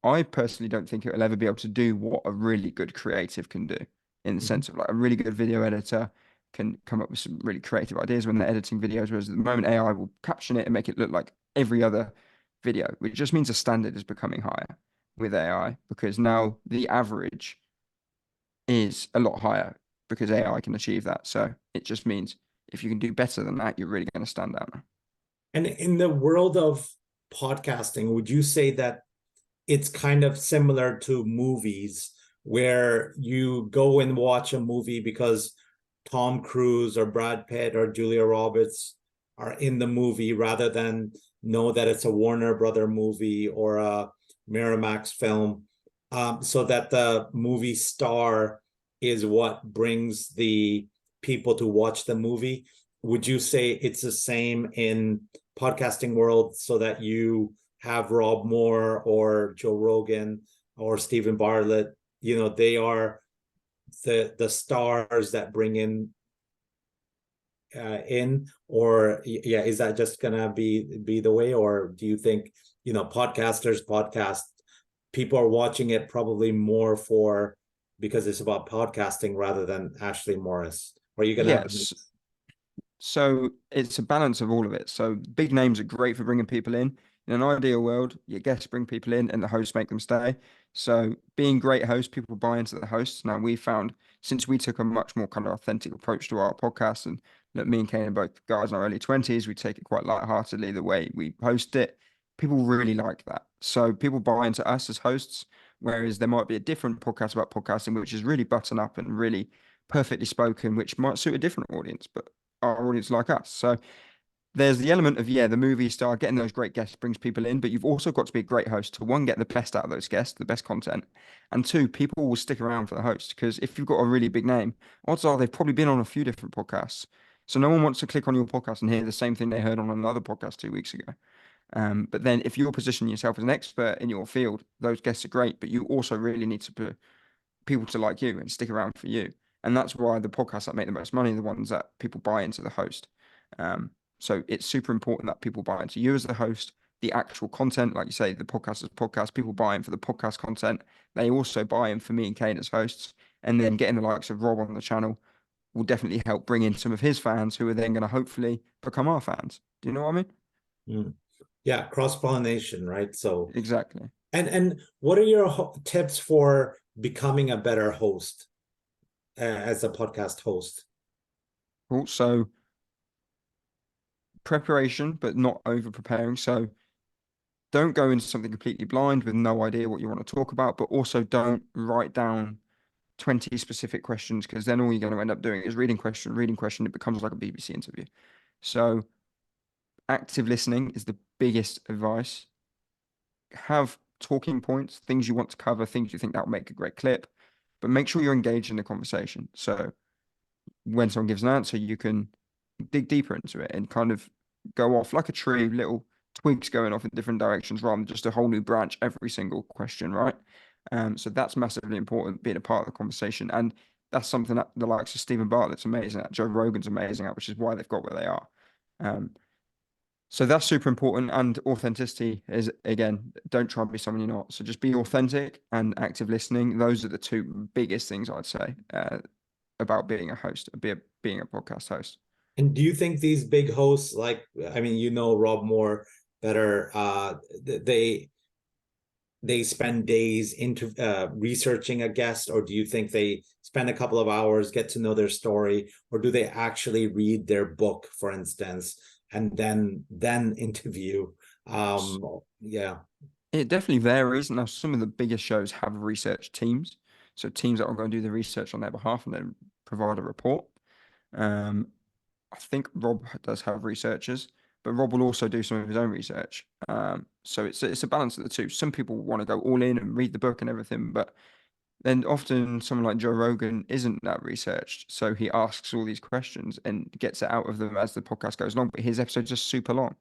[SPEAKER 2] I personally don't think it will ever be able to do what a really good creative can do in the
[SPEAKER 1] Mhm.
[SPEAKER 2] sense of like a really good video editor can come up with some really creative ideas when they're editing videos, whereas at the moment AI will caption it and make it look like every other video, which just means the standard is becoming higher with AI because now the average is a lot higher because AI can achieve that. So it just means if you can do better than that, you're really going to stand out.
[SPEAKER 1] And in the world of podcasting, would you say that it's kind of similar to movies where you go and watch a movie because Tom Cruise or Brad Pitt or Julia Roberts are in the movie rather than know that it's a Warner Brother movie or a Miramax film, so that the movie star is what brings the people to watch the movie? Would you say it's the same in podcasting world, so that you have Rob Moore or Joe Rogan or Stephen Bartlett, they are the stars that bring in, or yeah, is that just gonna be the way, or do you think podcast people are watching it probably more for because it's about podcasting rather than Ashley Morris? Or are you gonna have
[SPEAKER 2] Yes. So it's a balance of all of it. So big names are great for bringing people in. In an ideal world, your guests bring people in and the hosts make them stay. So being great hosts, people buy into the hosts. Now we found since we took a much more kind of authentic approach to our podcast, and look, me and Kane are both guys in our early 20s, we take it quite lightheartedly the way we host it. People really like that. So people buy into us as hosts, whereas there might be a different podcast about podcasting, which is really button up and really perfectly spoken, which might suit a different audience, but our audience like us. So there's the element of, yeah, the movie star getting those great guests brings people in, but you've also got to be a great host to one, get the best out of those guests, the best content, and two, people will stick around for the host because if you've got a really big name, odds are they've probably been on a few different podcasts. So no one wants to click on your podcast and hear the same thing they heard on another podcast 2 weeks ago. But then if you're positioning yourself as an expert in your field, those guests are great, but you also really need to put people to like you and stick around for you. And that's why the podcasts that make the most money are the ones that people buy into the host. So it's super important that people buy into you as the host, the actual content, like you say, the podcast as podcast, people buy in for the podcast content. They also buy in for me and Kane as hosts. And then getting the likes of Rob on the channel will definitely help bring in some of his fans who are then going to hopefully become our fans. Do you know what I mean?
[SPEAKER 1] Mm. Yeah, cross-pollination, right? So,
[SPEAKER 2] Exactly.
[SPEAKER 1] and what are your tips for becoming a better host as a podcast host?
[SPEAKER 2] Also, preparation, but not over preparing. So don't go into something completely blind with no idea what you want to talk about, but also don't write down 20 specific questions because then all you're going to end up doing is reading question. It becomes like a BBC interview. So active listening is the biggest advice. Have talking points, things you want to cover, things you think that will make a great clip, but make sure you're engaged in the conversation. So when someone gives an answer, you can dig deeper into it and kind of go off like a tree, little twigs going off in different directions rather than just a whole new branch every single question, right? So that's massively important, being a part of the conversation. And that's something that the likes of Stephen Bartlett's amazing at, Joe Rogan's amazing at, which is why they've got where they are. Um, so that's super important. And authenticity is, again, don't try and be someone you're not. So just be authentic and active listening. Those are the two biggest things I'd say about being a host, being a podcast host.
[SPEAKER 1] And do you think these big hosts, like, I mean, you know, Rob Moore better, they spend days into researching a guest, or do you think they spend a couple of hours, get to know their story, or do they actually read their book, for instance, and then interview? Yeah.
[SPEAKER 2] It definitely varies. Now, some of the biggest shows have research teams, so teams that will go and do the research on their behalf and then provide a report. Um, I think Rob does have researchers, but Rob will also do some of his own research. So it's a balance of the two. Some people want to go all in and read the book and everything, but then often someone like Joe Rogan isn't that researched, so he asks all these questions and gets it out of them as the podcast goes along. But his episode's just super long,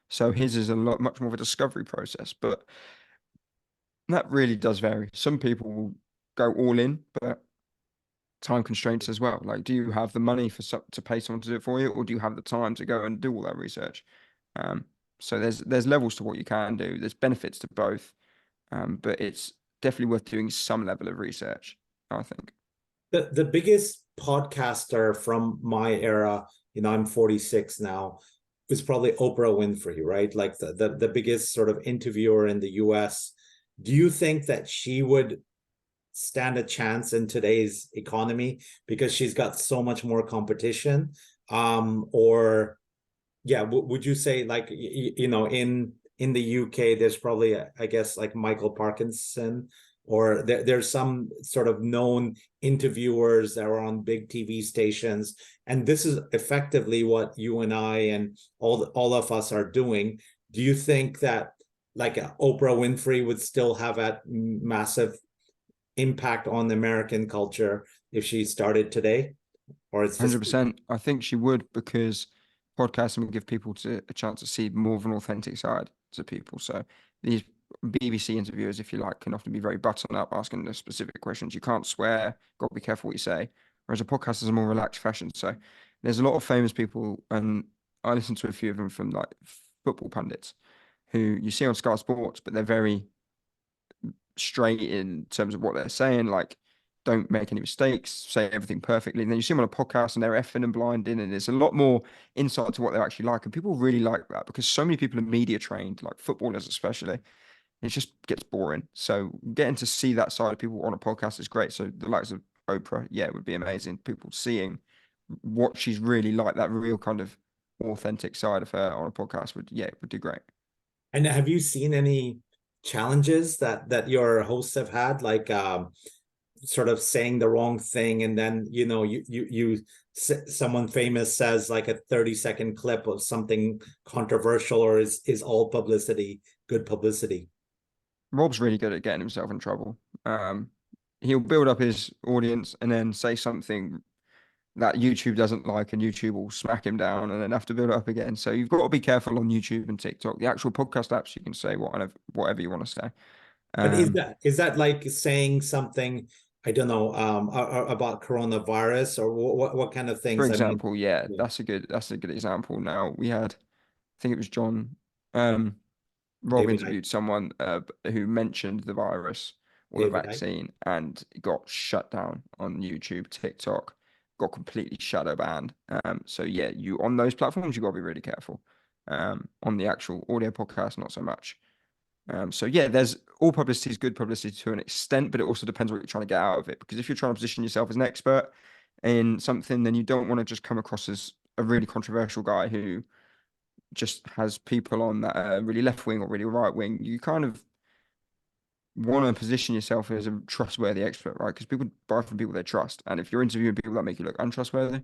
[SPEAKER 2] so his is a lot much more of a discovery process. But that really does vary. Some people will go all in, but time constraints as well. Like, do you have the money to pay someone to do it for you, or do you have the time to go and do all that research? Um, so there's levels to what you can do. There's benefits to both, but it's definitely worth doing some level of research, I think.
[SPEAKER 1] The biggest podcaster from my era, you know, I'm 46 now, is probably Oprah Winfrey, right? Like the biggest sort of interviewer in the US. Do you think that she would stand a chance in today's economy because she's got so much more competition? Or yeah, would you say, like, you know, in the UK, there's probably I guess like Michael Parkinson, or there's some sort of known interviewers that are on big TV stations, and this is effectively what you and I and all of us are doing. Do you think that like Oprah Winfrey would still have that massive impact on the American culture if she started today, or it's just
[SPEAKER 2] 100%. I think she would because podcasting will give people a chance to see more of an authentic side to people. So these BBC interviewers, if you like, can often be very buttoned up, asking the specific questions. You can't swear, got to be careful what you say. Whereas a podcast is a more relaxed fashion. So there's a lot of famous people, and I listen to a few of them from like football pundits who you see on Sky Sports, but they're very straight in terms of what they're saying. Like don't make any mistakes, say everything perfectly. And then you see them on a podcast and they're effing and blinding, and there's a lot more insight to what they're actually like. And people really like that because so many people are media trained, like footballers especially. It just gets boring. So getting to see that side of people on a podcast is great. So the likes of Oprah, yeah, it would be amazing. People seeing what she's really like, that real kind of authentic side of her on a podcast would, yeah, it would do great.
[SPEAKER 1] And have you seen any challenges that your hosts have had, like sort of saying the wrong thing, and then someone famous says like a 30-second clip of something controversial, or is all publicity good publicity?
[SPEAKER 2] Rob's really good at getting himself in trouble. He'll build up his audience and then say something that YouTube doesn't like, and YouTube will smack him down and then have to build it up again. So you've got to be careful on YouTube and TikTok. The actual podcast apps, you can say whatever you want to say.
[SPEAKER 1] But is
[SPEAKER 2] Um,
[SPEAKER 1] that like saying something, I don't know, about coronavirus, or what kind of
[SPEAKER 2] for
[SPEAKER 1] things? I mean,
[SPEAKER 2] example, yeah,
[SPEAKER 1] yeah,
[SPEAKER 2] that's a good example. Now we had, I think it was John. Rob
[SPEAKER 1] David Icke,
[SPEAKER 2] interviewed someone who mentioned the virus or the
[SPEAKER 1] David Icke.
[SPEAKER 2] vaccine and got shut down on YouTube, TikTok, got completely shadow banned. So yeah, you on those platforms, you got to be really careful. On the actual audio podcast, not so much. So yeah, there's all publicity is good publicity to an extent, but it also depends what you're trying to get out of it. Because if you're trying to position yourself as an expert in something, then you don't want to just come across as a really controversial guy who just has people on that are really left wing or really right wing. You kind of want to position yourself as a trustworthy expert, right? Because people buy from people they trust, and if you're interviewing people that make you look untrustworthy,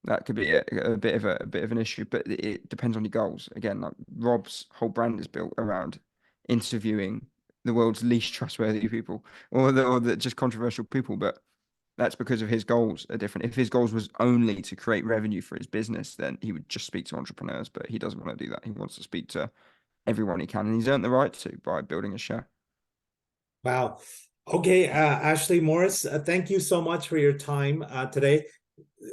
[SPEAKER 2] that could be a bit of an issue. But it depends on your goals. Again, like Rob's whole brand is built around interviewing the world's least trustworthy people, or the just controversial people. But that's because of his goals are different. If his goals was only to create revenue for his business, then he would just speak to entrepreneurs. But he doesn't want to do that. He wants to speak to everyone he can, and he's earned the right to by building a show.
[SPEAKER 1] Wow. Okay, Ashley Morris, thank you so much for your time today.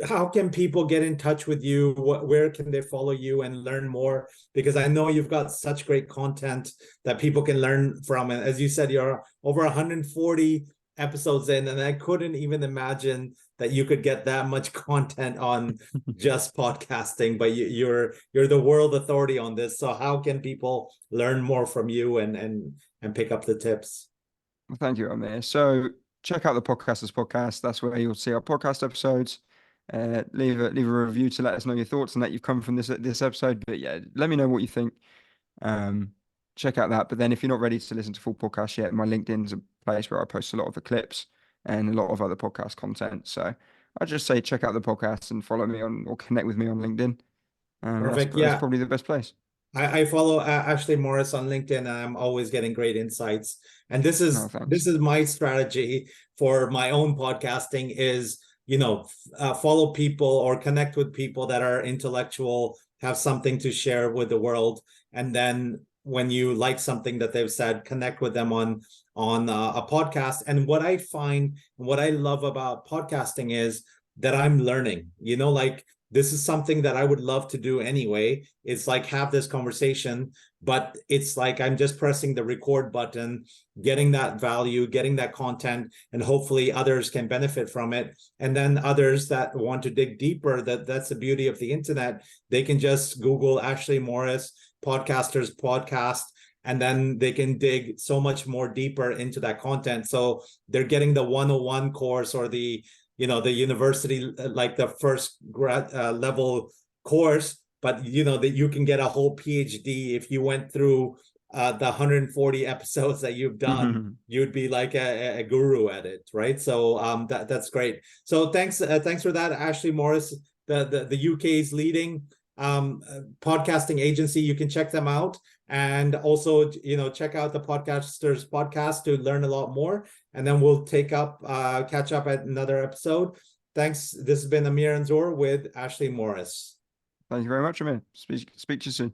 [SPEAKER 1] How can people get in touch with you? Where can they follow you and learn more? Because I know you've got such great content that people can learn from. And as you said, you're over 140 episodes in, and I couldn't even imagine that you could get that much content on just podcasting. But you're the world authority on this. So how can people learn more from you and pick up the tips?
[SPEAKER 2] Well, thank you, Amir. So check out the Podcasters podcast. That's where you'll see our podcast episodes. Leave a review to let us know your thoughts and that you've come from this episode. But yeah, let me know what you think. Um, check out that. But then if you're not ready to listen to full podcast yet, my LinkedIn's a place where I post a lot of the clips and a lot of other podcast content. So I just say check out the podcast and follow me on or connect with me on LinkedIn.
[SPEAKER 1] Perfect.
[SPEAKER 2] That's
[SPEAKER 1] Yeah.
[SPEAKER 2] probably the best place.
[SPEAKER 1] I follow Ashley Morris on LinkedIn, and I'm always getting great insights. And this
[SPEAKER 2] No,
[SPEAKER 1] is
[SPEAKER 2] thanks.
[SPEAKER 1] this is my strategy for my own podcasting is, follow people or connect with people that are intellectual, have something to share with the world, and then when you like something that they've said, connect with them on a podcast. And what I find, what I love about podcasting is that I'm learning. Like this is something that I would love to do anyway. It's like have this conversation, but it's like I'm just pressing the record button, getting that value, getting that content, and hopefully others can benefit from it. And then others that want to dig deeper, that's the beauty of the internet. They can just Google Ashley Morris Podcasters podcast, and then they can dig so much more deeper into that content. So they're getting the 101 course, or the university, like the first grad level course, but that you can get a whole PhD if you went through the 140 episodes that you've done. You'd be like a guru at it, right? So that's great. So thanks for that, Ashley Morris, the UK's leading podcasting agency. You can check them out, and also check out the Podcasters podcast to learn a lot more. And then we'll catch up at another episode. Thanks. This has been Amir Anzur with Ashley Morris.
[SPEAKER 2] Thank you very much, Amir. Speak to you soon.